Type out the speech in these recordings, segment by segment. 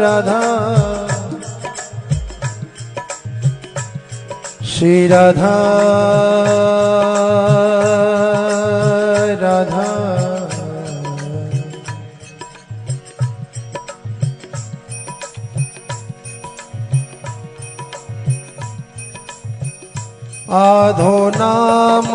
राधा श्री राधा राधा आधो नाम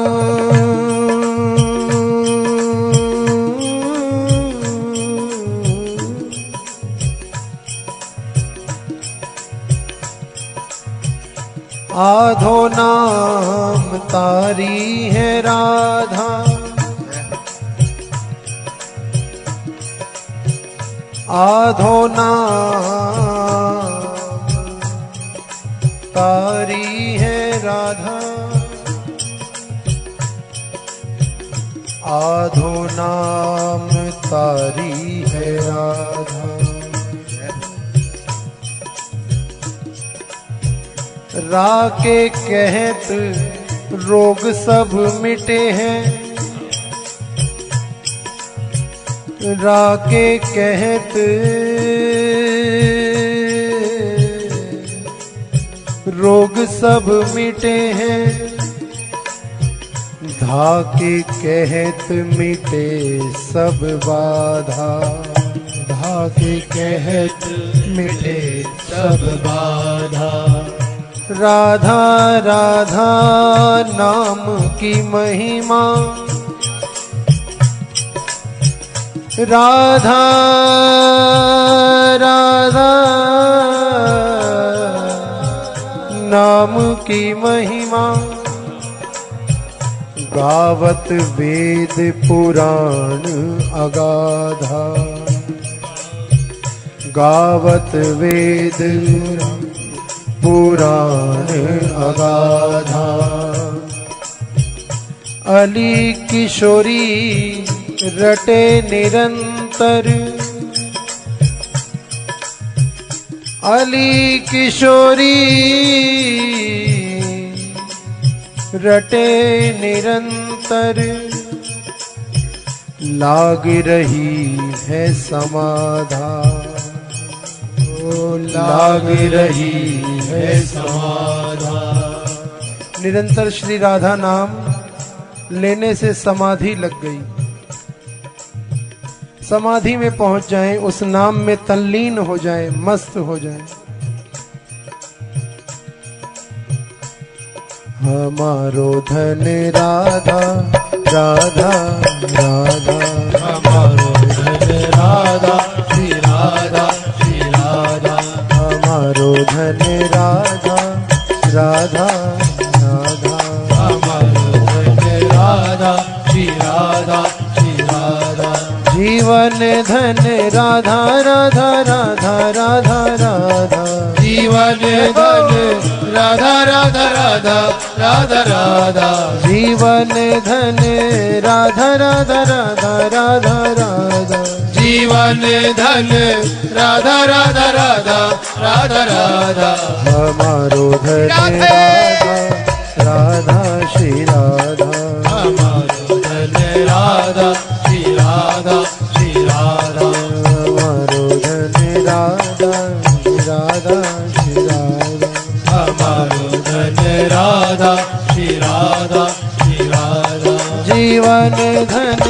आधो नाम तारी है राधा आधो नाम तारी है राधा आधो नाम तारी है राधा राके कहत रोग सब मिटे हैं राके कहत रोग सब मिटे हैं धाके कहत मिटे सब बाधा धाके कहत मिटे सब बाधा राधा राधा नाम की महिमा राधा राधा नाम की महिमा गावत वेद पुराण अगाधा गावत वेद पुराण अगाधा अली किशोरी रटे निरंतर अली किशोरी रटे निरंतर लाग रही है समाधा लाग रही है समाधा निरंतर श्री राधा नाम लेने से समाधि लग गई समाधि में पहुंच जाएं उस नाम में तल्लीन हो जाएं मस्त हो जाएं हमारो धन राधा राधा राधा हमारो धन राधा श्री राधा श्री राधा हमारो धन राधा राधा राधा हमारो धन राधा श्री राधा श्री राधा जीवन धन राधा राधा राधा राधा राधा जीवन धन राधा राधा राधा राधा राधा जीवन धन राधा राधा राधा राधा राधा जीवन धन राधा राधा राधा राधा राधा हमारो धन राधा राधा श्री राधा हमारो धन राधा श्री राधा श्री राधा हमारो धन राधा राधा श्री राधा हमारो धन राधा श्री राधा श्री राधा जीवन धन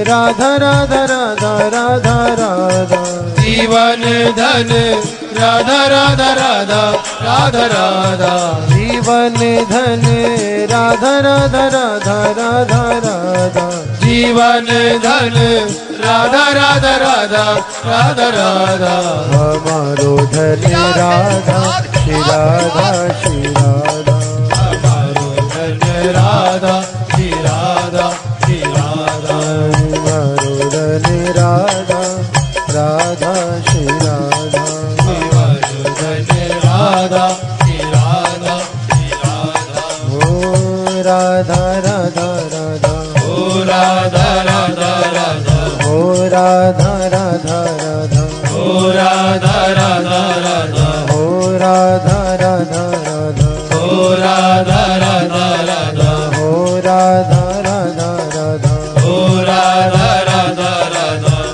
राधा राधा राधा राधा राधा जीवन धन राधा राधा राधा राधा राधा जीवन धन राधा राधा राधा राधा राधा जीवन धन राधा राधा राधा राधा राधा हमारो धन राधा श्री राधा श्री राधा हमारो धन राधा श्री राधा श्री राधा हमारो धन राधा राधा श्री राधा हमारो धन राधा श्री राधा श्री राधा ओ राधा राधा राधा ओ राधा राधा राधा ओ राधा राधा राधा ओ राधा राधा राधा ओ राधा राधा राधा ओ राधा राधा राधा ओ राधा राधा राधा ओ राधा राधा राधा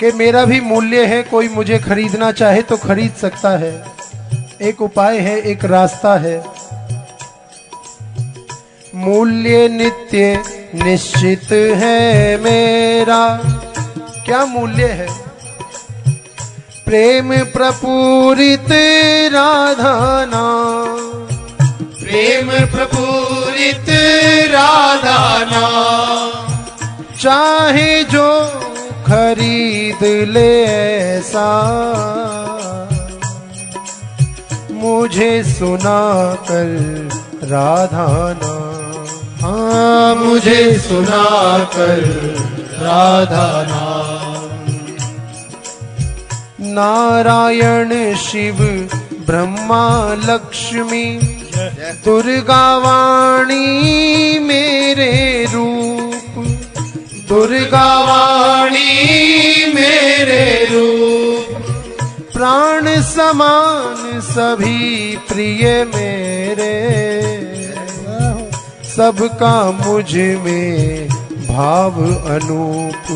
कि मेरा भी मूल्य है, कोई मुझे खरीदना चाहे तो खरीद सकता है। एक उपाय है, एक रास्ता है। मूल्य नित्य निश्चित है मेरा। क्या मूल्य है? प्रेम प्रपूरित राधा नाम। प्रेम प्रपूरित राधा नाम। चाहे जो खरीद ले ऐसा, मुझे सुना कर राधा नाम। हाँ, मुझे सुना कर राधा नाम। नारायण शिव ब्रह्मा लक्ष्मी दुर्गा वाणी मेरे रूप। दुर्गा वाणी मेरे रूप। प्राण समान सभी प्रिय मेरे, सबका मुझ में भाव अनूप।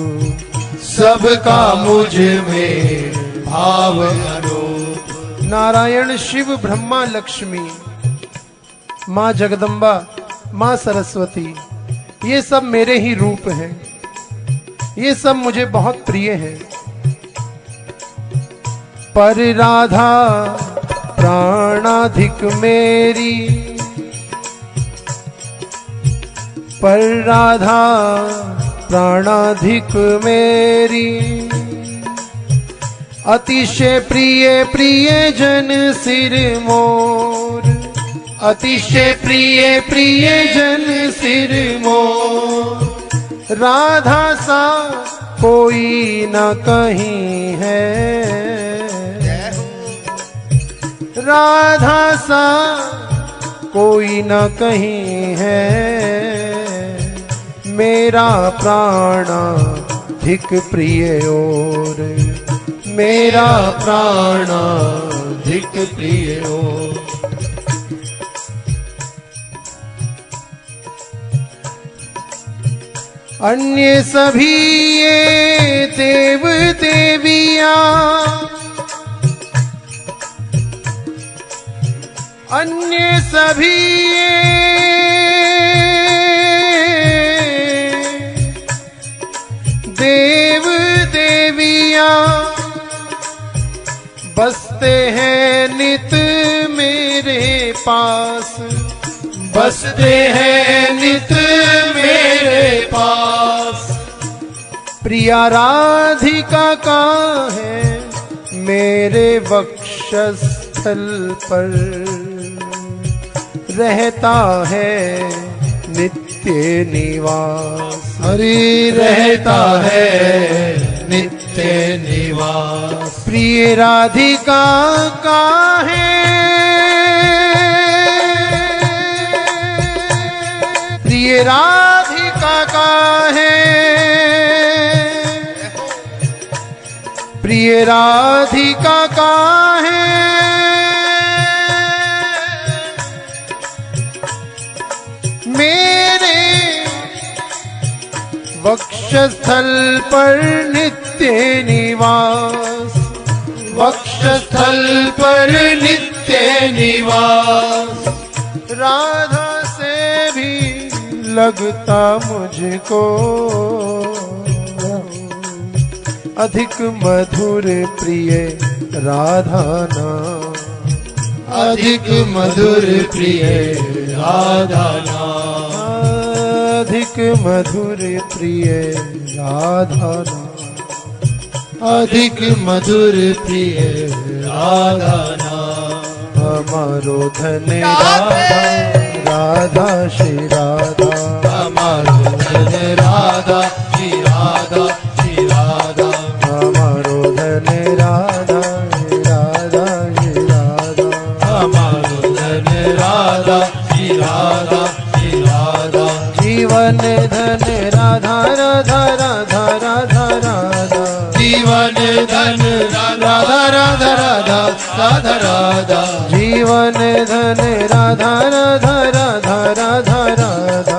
सबका मुझ में भाव अनूप। नारायण शिव ब्रह्मा लक्ष्मी, माँ जगदम्बा, माँ सरस्वती, ये सब मेरे ही रूप हैं। ये सब मुझे बहुत प्रिय हैं। पर राधा प्राणाधिक मेरी, पर राधा प्राणाधिक मेरी। अतिशय प्रिय प्रिय जन सिर मोर। अतिशय प्रिय प्रिय जन सिर मोर। राधा सा कोई न कहीं है, राधा सा कोई न कहीं है। मेरा प्राणाधिक प्रिय और, मेरा प्राणाधिक प्रिय और। अन्य सभी ये देव देवियां, अन्य सभी देव देवियां बसते हैं नित मेरे पास। बसते हैं नित मेरे पास। प्रिया राधिका का है मेरे वक्षस्थल पर, रहता है नित्य निवास। हरि रहता है नित्य निवास। प्रिय राधिका का है, प्रिय राधिका का है, प्रिय राधिका का है। मेरे वक्षस्थल पर नित्य निवास। वक्षस्थल पर नित्य निवास। राधा से भी लगता मुझको अधिक मधुर प्रिय राधा नाम। अधिक मधुर प्रिय राधा नाम। अधिक मधुर प्रिय राधा नाम। अधिक मधुर प्रिय राधा नाम। हमारो धन राधा, राधा श्री राधा। हमारो धन राधा श्री राधा श्री राधा। हमारो धन राधा, राधा श्री राधा। हमारो धन राधा श्री राधा श्री राधा। जीवन धन राधा राधा राधा राधा राधा। जीवन धन राधा राधा राधा राधा राधा। जीवन धन राधा राधा राधा राधा राधा।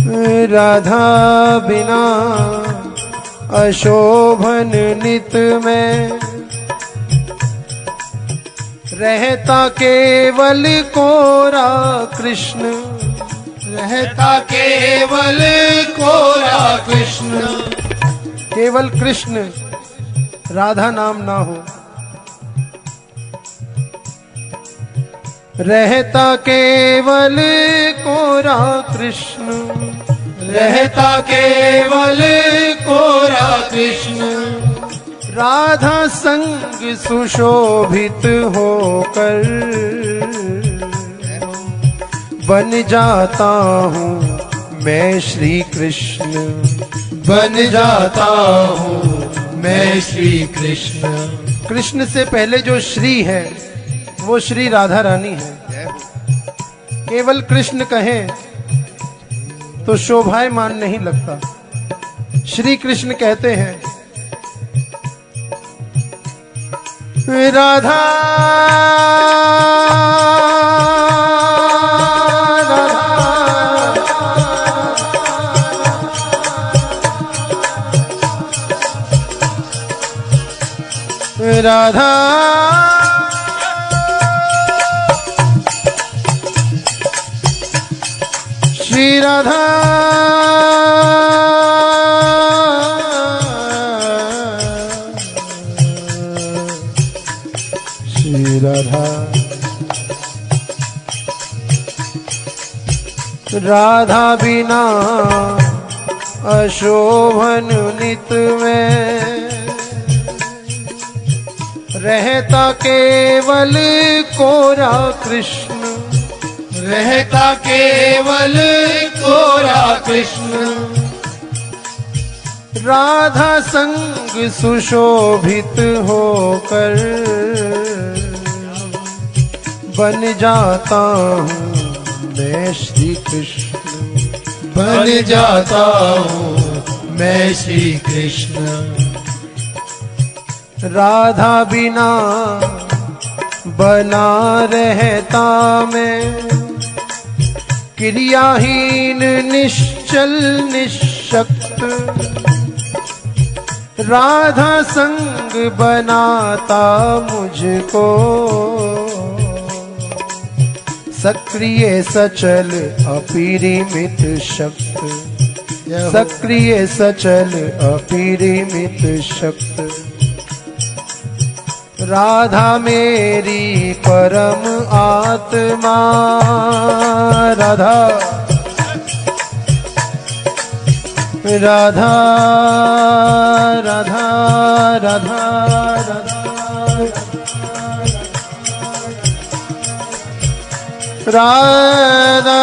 राधा बिना अशोभन नित में, रहता केवल कोरा कृष्ण, रहता केवल कोरा कृष्ण। केवल कृष्ण, राधा नाम ना हो। रहता केवल कोरा कृष्ण, रहता केवल कोरा कृष्ण। राधा संग सुशोभित होकर बन जाता हूँ मैं श्री कृष्ण, बन जाता हूँ मैं श्री कृष्ण। कृष्ण से पहले जो श्री है वो श्री राधा रानी है। केवल कृष्ण कहें तो शोभायमान नहीं लगता। श्री कृष्ण कहते हैं राधा राधा श्री राधा श्री राधा राधा बिना अशोभन नित में, रहता केवल कोरा कृष्ण, रहता केवल कोरा कृष्ण। राधा संग सुशोभित होकर बन जाता हूँ मैं श्री कृष्ण, बन जाता हूँ मैं श्री कृष्ण। राधा बिना बना रहता मैं, क्रियाहीन निश्चल निशक्त, राधा संग बनाता मुझको सक्रिय सचल अपरिमित शक्त, सक्रिय सचल अपरिमित शक्त। राधा मेरी परम आत्मा, राधा राधा राधा राधा राधा राधा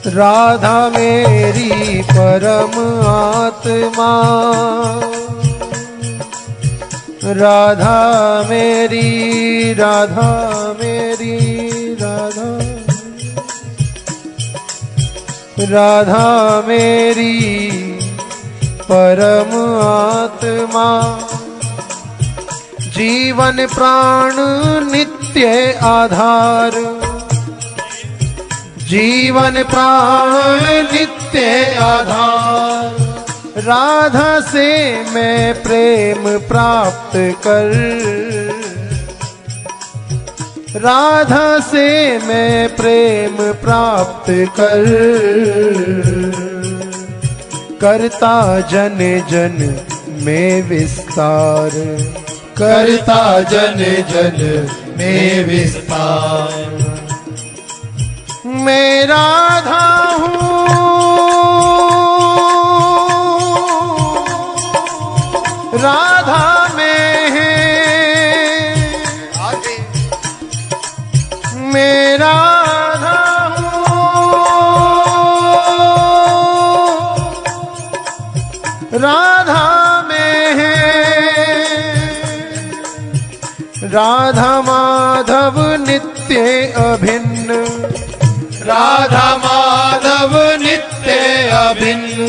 राधा मेरी परम आत्मा, राधा मेरी राधा मेरी राधा राधा मेरी परम आत्मा। जीवन प्राण नित्य आधार, जीवन प्राण नित्य आधार। राधा से मैं प्रेम प्राप्त कर, राधा से मैं प्रेम प्राप्त कर, करता जन जन में विस्तार, करता जन जन में विस्तार। मैं राधा हूँ, राधा में है, मैं राधा हूँ, राधा में है। राधा माधव नित्य अभिन्न, राधा माधव नित्य अभिन्न।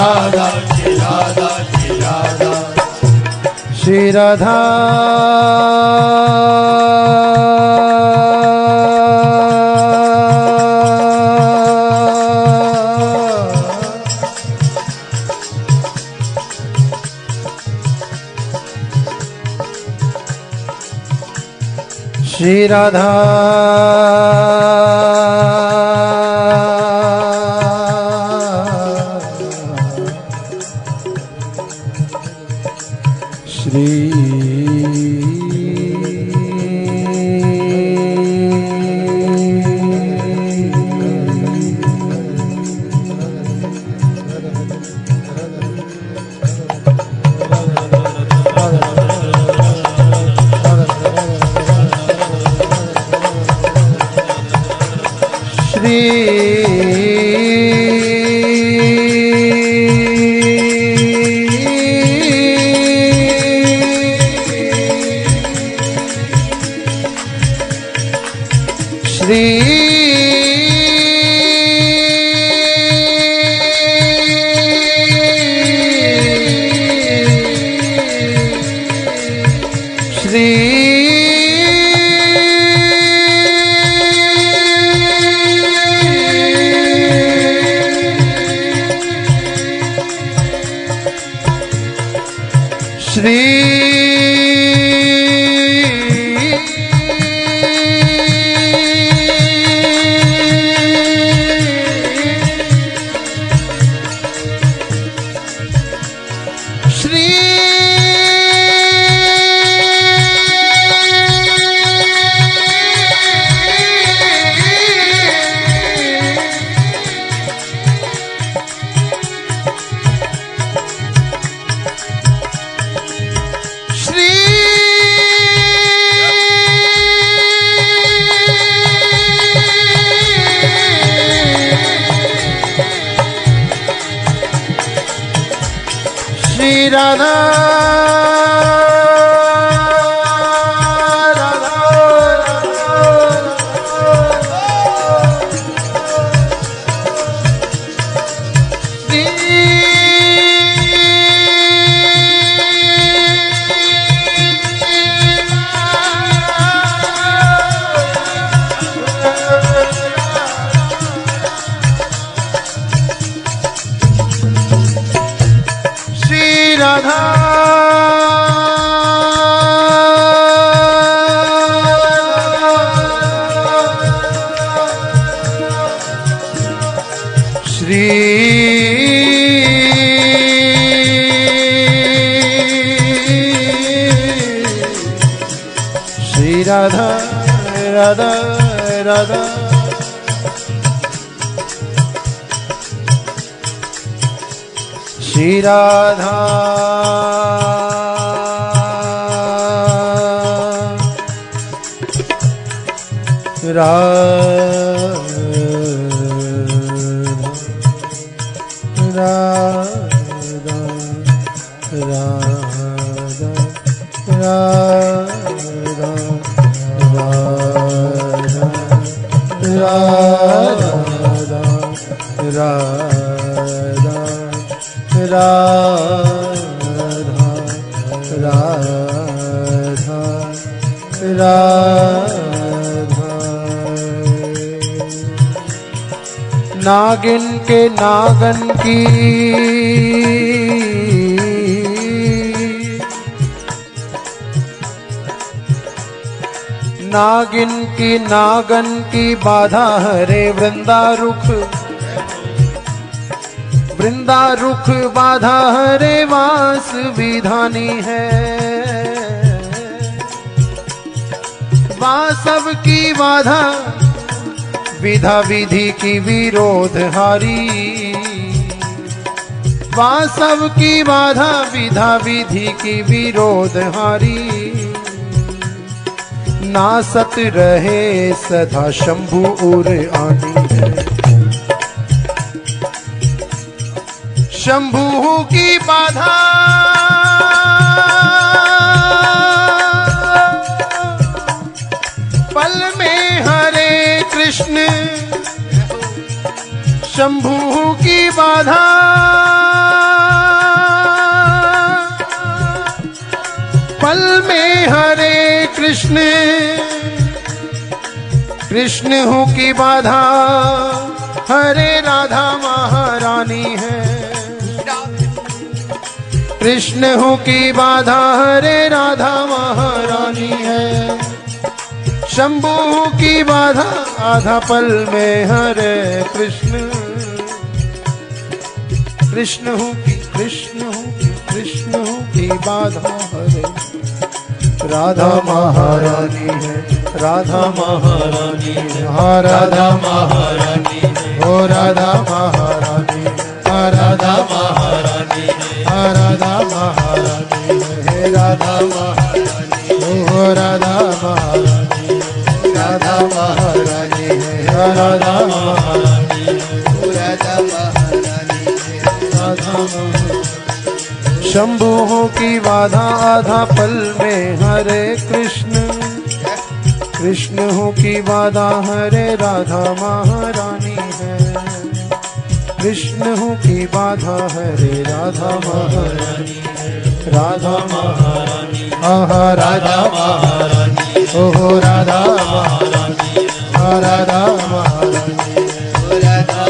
राधा श्री राधा श्री राधा श्री राधा राधा राधा श्री राधा नागिन के नागन की नागिन की नागन की बाधा हरे वृंदारुख वृंदारुख बाधा हरे वास विधानी है वासव की बाधा विधा विधि की विरोध हारी वासव की बाधा विधा विधि की विरोध हारी नासत रहे सदा शंभु उर आनी है शंभु की बाधा पल में हरे कृष्ण शंभु की बाधा कृष्ण कृष्ण हूँ की बाधा हरे राधा महारानी है। कृष्ण हूँ की बाधा हरे राधा महारानी है। शंभु की बाधा आधा पल में हरे कृष्ण। कृष्ण हूँ की बाधा हरे राधा महारानी है। राधा महारानी है। हाँ राधा महारानी है। ओ राधा महारानी है। हाँ राधा महारानी है। हाँ राधा महारानी है। हे राधा महारानी ओ राधा महारानी राधा महारानी है। हाँ राधा महारानी ओ राधा महारानी राधा महारानी। शंभु की बाधा आधा पल में हरे कृष्ण। कृष्ण हूँ की बाधा हरे राधा महारानी है। कृष्ण हूँ की बाधा हरे राधा महारानी राधा महारानी। आहा राधा महारानी ओहो राधा महारानी राधा महारानी राधा